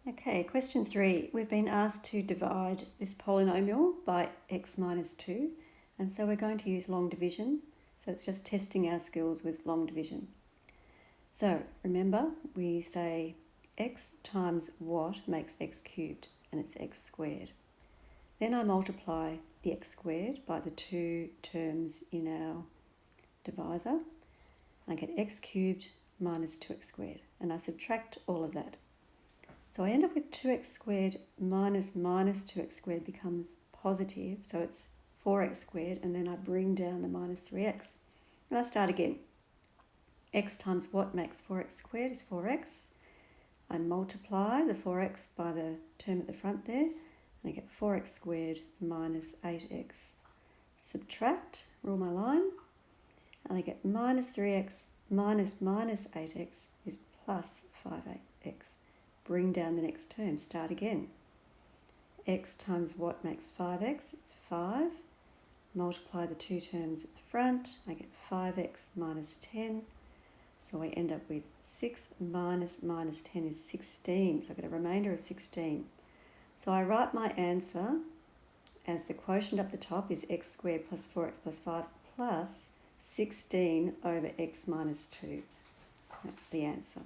Okay, question 3. We've been asked to divide this polynomial by x minus 2, and so we're going to use long division. So it's just testing our skills with long division. So remember, we say x times what makes x cubed, and it's x squared. Then I multiply the x squared by the two terms in our divisor. I get x cubed minus 2x squared, and I subtract all of that. So I end up with 2x squared minus 2x squared becomes positive, so it's 4x squared, and then I bring down the minus 3x. And I start again. X times what makes 4x squared is 4x. I multiply the 4x by the term at the front there, and I get 4x squared minus 8x. Subtract, rule my line, and I get minus 3x minus 8x is plus 5x. Bring down the next term, start again. X times what makes 5x? It's 5. Multiply the two terms at the front, I get 5x minus 10. So I end up with 6 minus 10 is 16. So I get a remainder of 16. So I write my answer as the quotient up the top is x squared plus 4x plus 5 plus 16 over x minus 2. That's the answer.